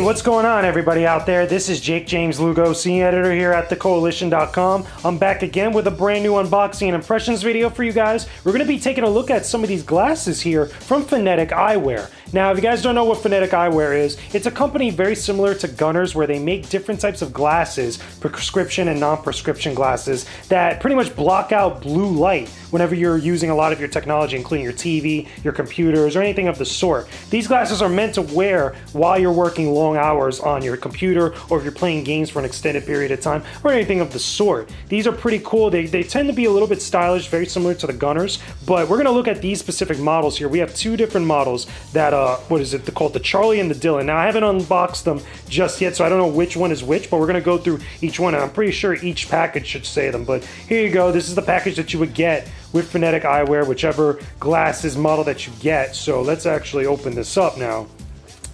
what's going on, everybody out there? This is Jakejames Lugo, senior editor here at thekoalition.com. I'm back again with a brand new unboxing and impressions video for you guys. We're going to be taking a look at some of these glasses here from Phonetic Eyewear. Now, if you guys don't know what Phonetic Eyewear is, it's a company very similar to Gunners where they make different types of glasses, prescription and non-prescription glasses, that pretty much block out blue light whenever you're using a lot of your technology, including your TV, your computers, or anything of the sort. These glasses are meant to wear while you're working long hours on your computer, or if you're playing games for an extended period of time, or anything of the sort. These are pretty cool. They tend to be a little bit stylish, very similar to the Gunners, but we're going to look at these specific models here. We have two different models that, what is it called? The Charlie and the Dylan. Now, I haven't unboxed them just yet, so I don't know which one is which, but we're going to go through each one, and I'm pretty sure each package should say them. But here you go. This is the package that you would get with Phonetic Eyewear, whichever glasses model that you get. So let's actually open this up now.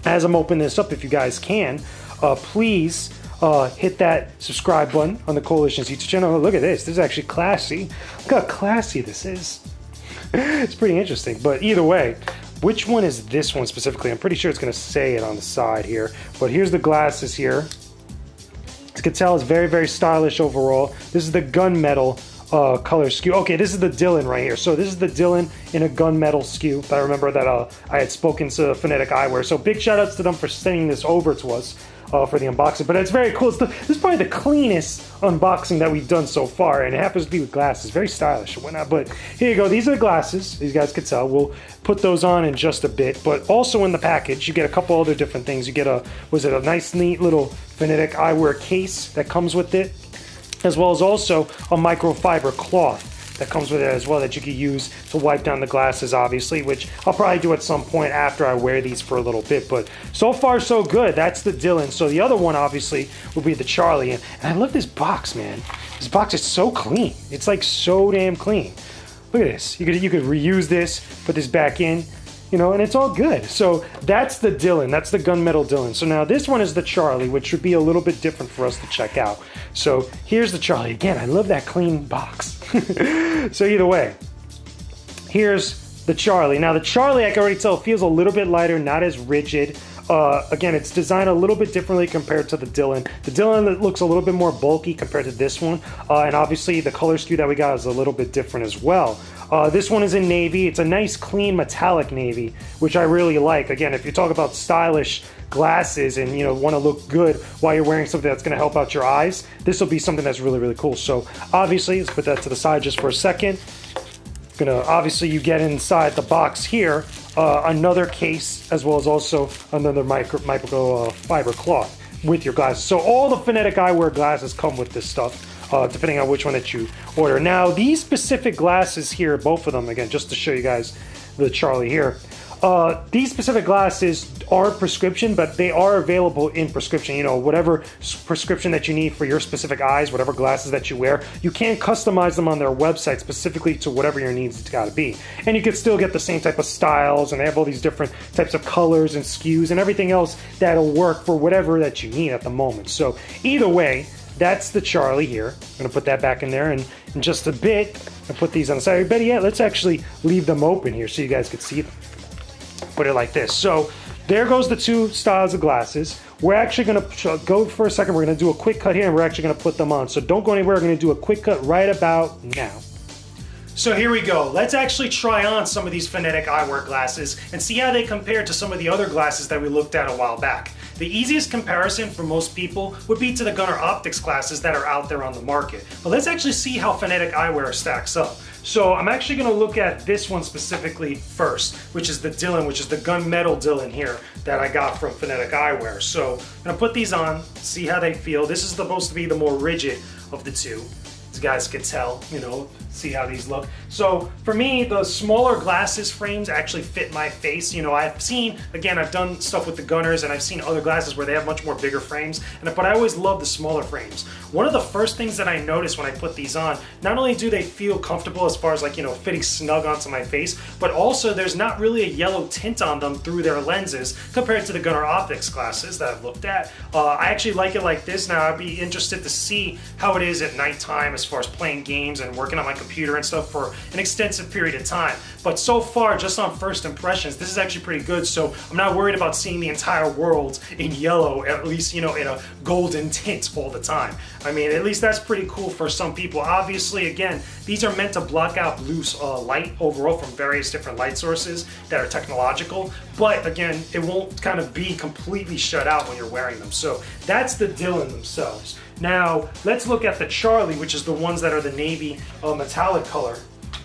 As I'm opening this up, if you guys can, please hit that subscribe button on the Koalition's YouTube channel. Oh, look at this. This is actually classy. Look how classy this is. It's pretty interesting. But either way, which one is this one specifically? I'm pretty sure it's going to say it on the side here. But here's the glasses here. As you can tell, it's very, very stylish overall. This is the gunmetal color skew. Okay, this is the Dylan right here. So this is the Dylan in a gunmetal skew. I remember that I had spoken to Phonetic Eyewear. So big shout outs to them for sending this over to us for the unboxing. But it's very cool. This is probably the cleanest unboxing that we've done so far, and it happens to be with glasses. Very stylish and whatnot. But here you go. These are the glasses. These guys could tell. We'll put those on in just a bit. But also in the package, you get a couple other different things. You get a nice, neat little Phonetic Eyewear case that comes with it, as well as also a microfiber cloth that comes with it as well that you can use to wipe down the glasses, obviously, which I'll probably do at some point after I wear these for a little bit. But so far, so good. That's the Dylan. So the other one, obviously, will be the Charlie. And I love this box, man. This box is so clean. It's like so damn clean. Look at this. You could reuse this, put this back in, you know, and it's all good. So that's the Dylan. That's the gunmetal Dylan. So now this one is the Charlie, which should be a little bit different for us to check out. So here's the Charlie. Again, I love that clean box. So either way, here's the Charlie. Now the Charlie, I can already tell, feels a little bit lighter, not as rigid. Again, it's designed a little bit differently compared to the Dylan. The Dylan looks a little bit more bulky compared to this one. And obviously the color scheme that we got is a little bit different as well. This one is in navy. It's a nice, clean, metallic navy, which I really like. Again, if you talk about stylish glasses and, you know, want to look good while you're wearing something that's going to help out your eyes, this will be something that's really, really cool. So obviously, let's put that to the side just for a second. Obviously, you get inside the box here another case, as well as also another microfiber cloth with your glasses. So all the Phonetic Eyewear glasses come with this stuff, depending on which one that you order. Now, these specific glasses here, both of them, again, just to show you guys the Charlie here, these specific glasses aren't prescription, but they are available in prescription. You know, whatever prescription that you need for your specific eyes, whatever glasses that you wear, you can customize them on their website specifically to whatever your needs it's got to be. And you can still get the same type of styles, and they have all these different types of colors and skews and everything else that'll work for whatever that you need at the moment. So either way, that's the Charlie here. I'm going to put that back in there, and in just a bit, I'll put these on the side. Better yet, let's actually leave them open here so you guys can see them. Put it like this. So there goes the two styles of glasses. We're actually going to go for a second. We're going to do a quick cut here, and we're actually going to put them on. So don't go anywhere. We're going to do a quick cut right about now. So here we go. Let's actually try on some of these Phonetic Eyewear glasses and see how they compare to some of the other glasses that we looked at a while back. The easiest comparison for most people would be to the Gunnar Optics glasses that are out there on the market. But let's actually see how Phonetic Eyewear stacks up. So I'm actually going to look at this one specifically first, which is the Dylan, which is the gunmetal Dylan here that I got from Phonetic Eyewear. So I'm going to put these on, see how they feel. This is supposed to be the more rigid of the two. As you guys can tell, you know, see how these look. So for me, the smaller glasses frames actually fit my face. You know, I've seen, again, I've done stuff with the Gunners, and I've seen other glasses where they have much more bigger frames, but I always love the smaller frames. One of the first things that I noticed when I put these on, not only do they feel comfortable as far as, like, you know, fitting snug onto my face, but also there's not really a yellow tint on them through their lenses compared to the Gunnar Optics glasses that I've looked at. I actually like it like this. Now, I'd be interested to see how it is at nighttime, as far as playing games and working on my computer and stuff for an extensive period of time. But so far, just on first impressions, this is actually pretty good, so I'm not worried about seeing the entire world in yellow, at least, you know, in a golden tint all the time. I mean, at least that's pretty cool for some people. Obviously, again, these are meant to block out blue light overall from various different light sources that are technological, but again, it won't kind of be completely shut out when you're wearing them. So that's the Dylan themselves. Now, let's look at the Charlie, which is the ones that are the navy metallic color,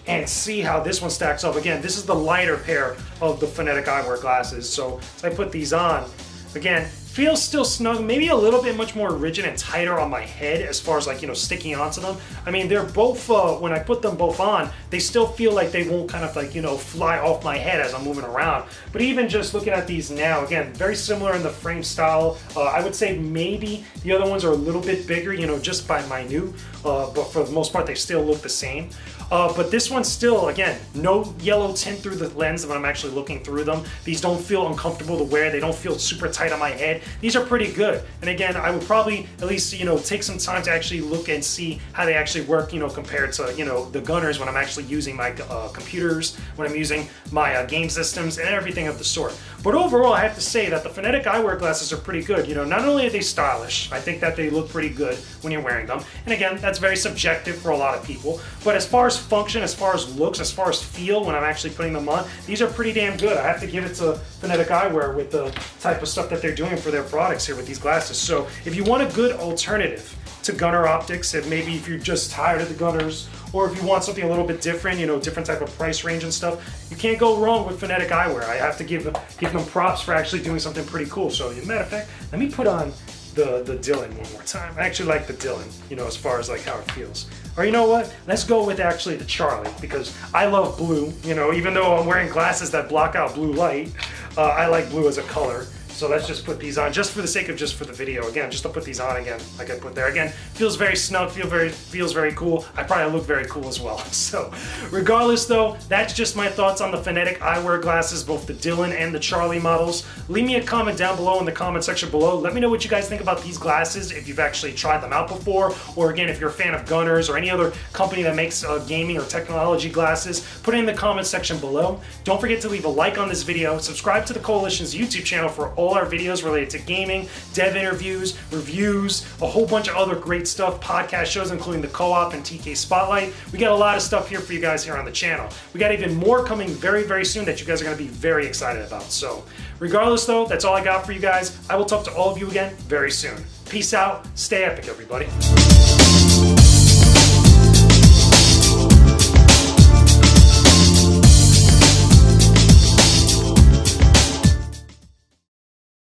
and see how this one stacks up. Again, this is the lighter pair of the Phonetic Eyewear glasses. So as I put these on, again, feels still snug, maybe a little bit much more rigid and tighter on my head as far as, like, you know, sticking onto them. I mean, they're both, when I put them both on, they still feel like they won't kind of, like, you know, fly off my head as I'm moving around. But even just looking at these now, again, very similar in the frame style. I would say maybe the other ones are a little bit bigger, you know, just by minute, but for the most part, they still look the same. But this one's still, again, no yellow tint through the lens when I'm actually looking through them. These don't feel uncomfortable to wear. They don't feel super tight on my head. These are pretty good. And again, I would probably at least, you know, take some time to actually look and see how they actually work, you know, compared to, you know, the gunners when I'm actually using my computers, when I'm using my game systems and everything of the sort. But overall, I have to say that the Phonetic Eyewear glasses are pretty good. You know, not only are they stylish, I think that they look pretty good when you're wearing them. And again, that's very subjective for a lot of people. But as far as function, as far as looks, as far as feel when I'm actually putting them on, these are pretty damn good. I have to give it to Phonetic Eyewear with the type of stuff that they're doing for their products here with these glasses. So if you want a good alternative to gunner optics, and maybe if you're just tired of the gunners, or if you want something a little bit different, you know, different type of price range and stuff, you can't go wrong with Phonetic Eyewear. I have to give them props for actually doing something pretty cool. So as a matter of fact, let me put on the Dylan one more time. I actually like the Dylan, you know, as far as like how it feels. Or you know what? Let's go with actually the Charlie, because I love blue. You know, even though I'm wearing glasses that block out blue light, I like blue as a color. So let's just put these on, just for the sake of just for the video. Again, just to put these on again, like I put there. Again, feels very snug, feels very cool. I probably look very cool as well. So regardless though, that's just my thoughts on the Phonetic Eyewear glasses, both the Dylan and the Charlie models. Leave me a comment down below in the comment section below. Let me know what you guys think about these glasses, if you've actually tried them out before, or again, if you're a fan of gunners or any other company that makes gaming or technology glasses, put it in the comment section below. Don't forget to leave a like on this video, subscribe to the Koalition's YouTube channel for all our videos related to gaming, dev interviews, reviews, a whole bunch of other great stuff, podcast shows including the Co-op and TK Spotlight. We got a lot of stuff here for you guys here on the channel. We got even more coming very, very soon that you guys are going to be very excited about. So regardless though, that's all I got for you guys. I will talk to all of you again very soon. Peace out, stay epic everybody.